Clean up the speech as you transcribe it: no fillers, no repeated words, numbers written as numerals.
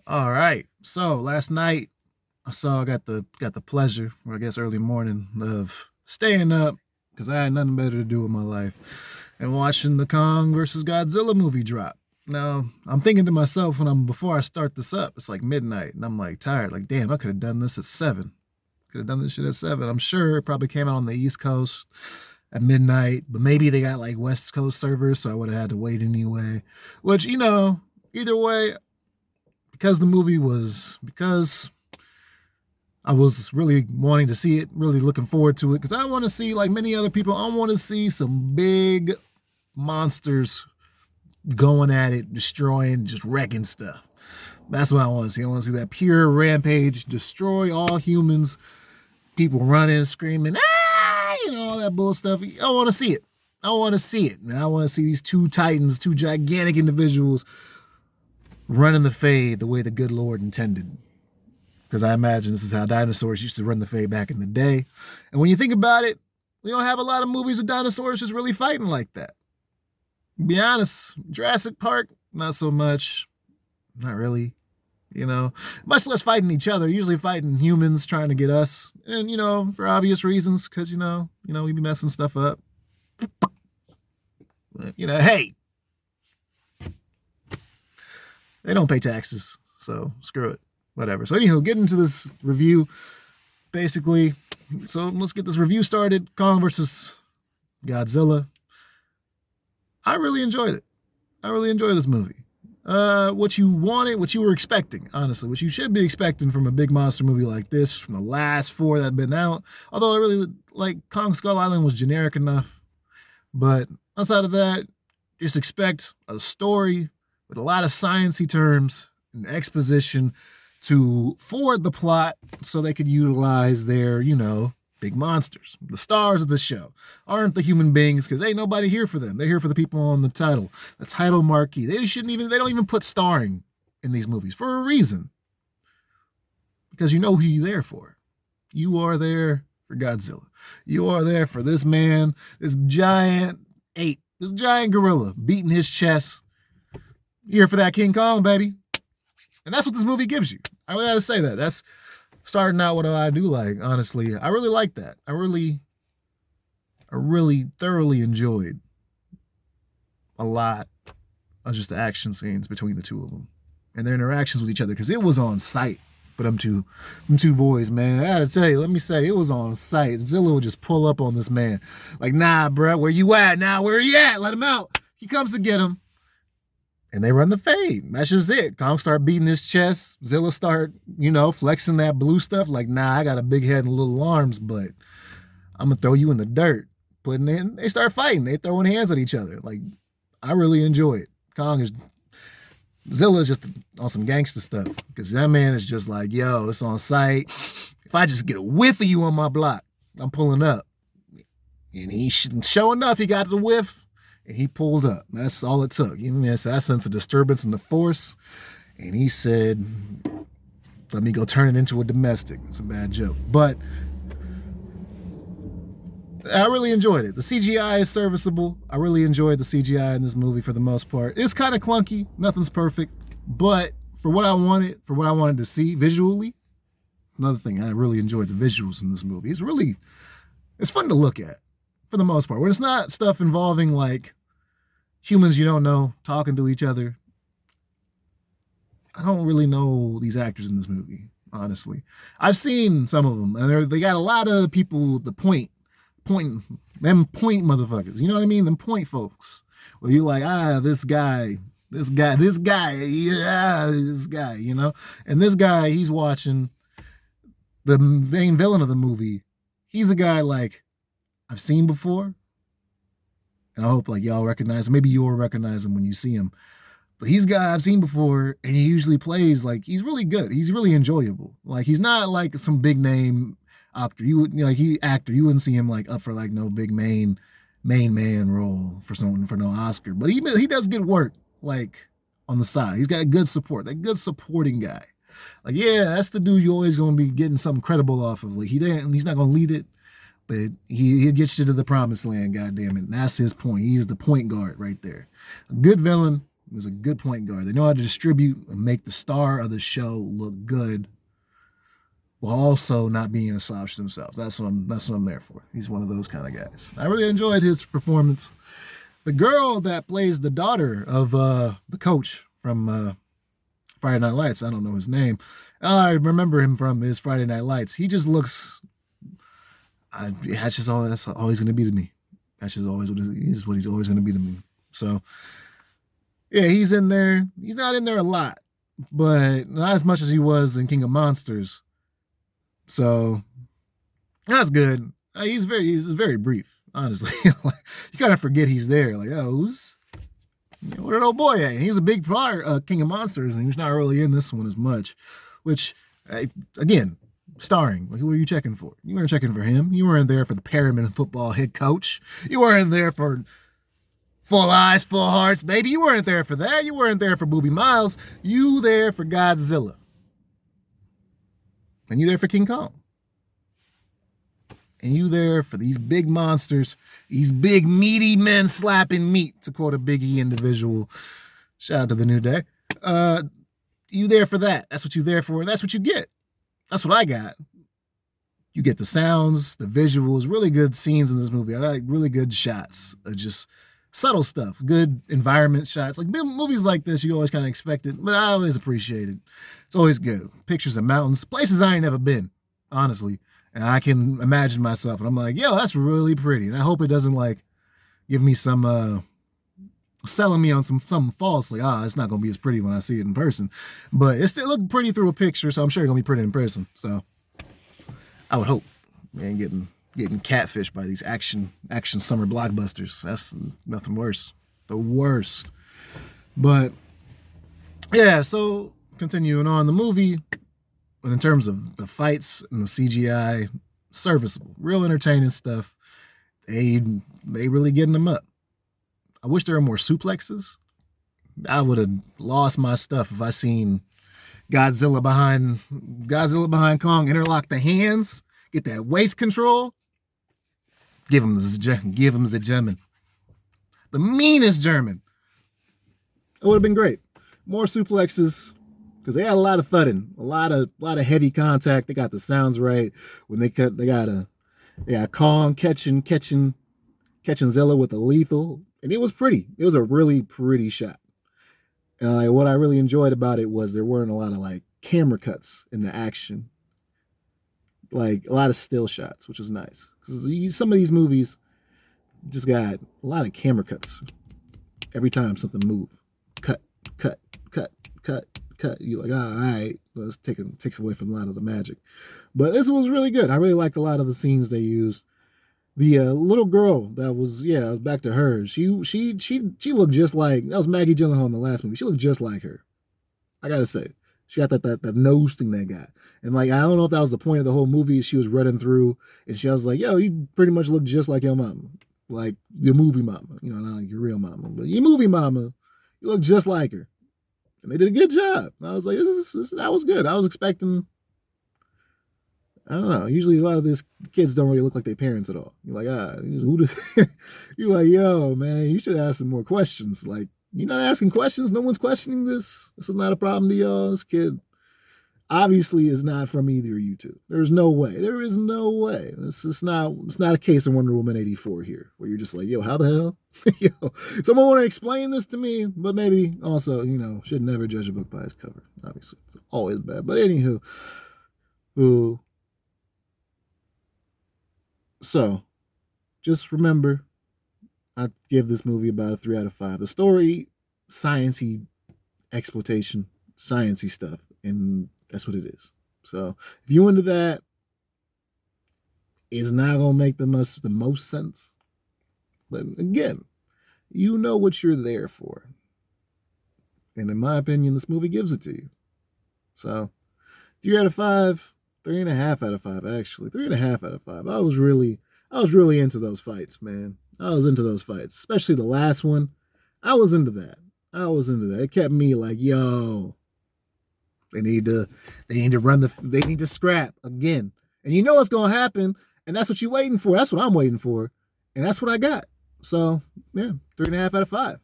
All right. So last night I got the pleasure, or I guess early morning, of staying up because I had nothing better to do with my life and watching the Kong versus Godzilla movie drop. Now I'm thinking to myself before I start this up, it's like midnight and I'm like tired. Like, damn, I could have done this at 7. Could have done this shit at 7. I'm sure it probably came out on the East Coast at midnight, but maybe they got like West Coast servers, so I would have had to wait anyway. Which, either way, because I was really wanting to see it, really looking forward to it, because I want to see, like many other people, I want to see some big monsters going at it, destroying, just wrecking stuff. That's what I want to see. I want to see that pure rampage, destroy all humans, people running, screaming, all that bull stuff. I want to see it. I want to see it. And I want to see these two titans, two gigantic individuals running the fade the way the good Lord intended. Because I imagine this is how dinosaurs used to run the fade back in the day. And when you think about it, we don't have a lot of movies with dinosaurs just really fighting like that. To be honest, Jurassic Park, not so much. Not really. Much less fighting each other, usually fighting humans trying to get us. And, for obvious reasons, because, we be messing stuff up. But, hey, they don't pay taxes, so screw it. Whatever. So anywho, getting into this review, basically. So let's get this review started. Kong versus Godzilla. I really enjoyed it. I really enjoyed this movie. What you wanted, what you were expecting, honestly, what you should be expecting from a big monster movie like this, from the last 4 that have been out. Although I really like Kong Skull Island was generic enough. But outside of that, just expect a story with a lot of sciencey terms and exposition to forward the plot so they could utilize their, big monsters. The stars of the show aren't the human beings because ain't nobody here for them. They're here for the people on the title marquee. They don't even put starring in these movies for a reason. Because you know who you're there for. You are there for Godzilla. You are there for this man, this giant ape, this giant gorilla beating his chest. You're here for that King Kong, baby. And that's what this movie gives you. I really gotta say that. That's starting out what I do like, honestly. I really like that. I really thoroughly enjoyed a lot of just the action scenes between the two of them and their interactions with each other, because it was on sight for them two boys, man. I gotta tell you, let me say, it was on sight. Zilla would just pull up on this man. Like, nah, bro, where you at? Nah, where you at? Let him out. He comes to get him. And they run the fade. That's just it. Kong start beating his chest. Zilla start, flexing that blue stuff. Like, nah, I got a big head and little arms, but I'm going to throw you in the dirt. They start fighting. They throwing hands at each other. Like, I really enjoy it. Zilla's just on some gangster stuff. Because that man is just like, yo, it's on sight. If I just get a whiff of you on my block, I'm pulling up. And sure enough, he got the whiff. And he pulled up. That's all it took. I sense a disturbance in the force. And he said, let me go turn it into a domestic. It's a bad joke. But I really enjoyed it. The CGI is serviceable. I really enjoyed the CGI in this movie for the most part. It's kind of clunky. Nothing's perfect. But for what I wanted to see visually, another thing, I really enjoyed the visuals in this movie. It's fun to look at for the most part. When it's not stuff involving like humans you don't know talking to each other. I don't really know these actors in this movie, honestly. I've seen some of them, and they got a lot of people, them point motherfuckers. You know what I mean? Them point folks. Where you're like, this guy, And this guy, he's watching the main villain of the movie. He's a guy like I've seen before. And I hope like y'all recognize him. Maybe you'll recognize him when you see him. But he's a guy I've seen before, and he usually plays like he's really good. He's really enjoyable. Like he's not like some big name actor. You wouldn't see him like up for like no big main man role for no Oscar. But he does good work like on the side. He's got good support. That good supporting guy. Like that's the dude you're always gonna be getting something credible off of. Like he's not gonna lead it. But he gets you to the promised land, goddammit. And that's his point. He's the point guard right there. A good villain, is a good point guard. They know how to distribute and make the star of the show look good while also not being a slouch themselves. That's what I'm there for. He's one of those kind of guys. I really enjoyed his performance. The girl that plays the daughter of the coach from Friday Night Lights, I don't know his name. I remember him from his Friday Night Lights. He just looks. That's all he's going to be to me. That's just always what he's always going to be to me. So, yeah, he's in there. He's not in there a lot, but not as much as he was in King of Monsters. So that's good. He's very brief, honestly. You gotta forget he's there. Like, oh, where did old boy at? He was a big part King of Monsters, and he's not really in this one as much. Which, again, starring. Like, who were you checking for? You weren't checking for him. You weren't there for the Perriman football head coach. You weren't there for Full Eyes, Full Hearts, baby. You weren't there for that. You weren't there for Booby Miles. You there for Godzilla. And you there for King Kong. And you there for these big monsters, these big meaty men slapping meat, to quote a Biggie individual. Shout out to the New Day. You there for that. That's what you there for. And that's what you get. That's what I got. You get the sounds, the visuals, really good scenes in this movie. I like really good shots. Just subtle stuff, good environment shots. Like movies like this, you always kind of expect it, but I always appreciate it. It's always good. Pictures of mountains, places I ain't never been, honestly. And I can imagine myself, and I'm like, yo, that's really pretty. And I hope it doesn't like give me some selling me on something false, like, it's not gonna be as pretty when I see it in person. But it still looked pretty through a picture, so I'm sure it's gonna be pretty in person. So I would hope. Man, getting catfished by these action summer blockbusters. That's nothing worse. The worst. But yeah, so continuing on the movie, but in terms of the fights and the CGI, serviceable, real entertaining stuff. They really getting them up. I wish there were more suplexes. I would have lost my stuff if I seen Godzilla behind Kong interlock the hands, get that waist control. Give him the German. The meanest German. It would have been great. More suplexes, because they had a lot of thudding, a lot of heavy contact. They got the sounds right. When they got Kong catching Zilla with a lethal, and it was pretty. It was a really pretty shot. And what I really enjoyed about it was there weren't a lot of like camera cuts in the action, like a lot of still shots, which was nice. Because some of these movies just got a lot of camera cuts every time something moved. Cut. You're like, all right, well, takes away from a lot of the magic. But this was really good. I really liked a lot of the scenes they used. The little girl that was, back to her. She looked just like, that was Maggie Gyllenhaal in the last movie. She looked just like her. I gotta say, she got that nose thing they got. And like, I don't know if that was the point of the whole movie. She was running through and she was like, yo, you pretty much look just like your mama. Like your movie mama. You know, not like your real mama, but your movie mama, you look just like her. And they did a good job. And I was like, that was good. I was expecting, I don't know. Usually a lot of these kids don't really look like their parents at all. You're like, you're like, yo, man, you should ask some more questions. Like, you're not asking questions. No one's questioning this. This is not a problem to y'all. This kid obviously is not from either of you two. There's no way. There is no way. It's not a case of Wonder Woman 84 here, where you're just like, yo, how the hell? Yo, someone want to explain this to me, but maybe also, should never judge a book by its cover. Obviously, it's always bad. But anywho, so just remember, I give this movie about a 3 out of 5. The story, sciencey exploitation, sciencey stuff, and that's what it is. So if you into that, it's not gonna make the most sense. But again, you know what you're there for. And in my opinion, this movie gives it to you. So 3 out of 5, 3.5 out of 5, actually. 3.5 out of 5. I was really into those fights, man. I was into those fights, especially the last one. I was into that. It kept me like, yo, they need to scrap again. And you know what's going to happen. And that's what you're waiting for. That's what I'm waiting for. And that's what I got. So, yeah, 3.5 out of 5.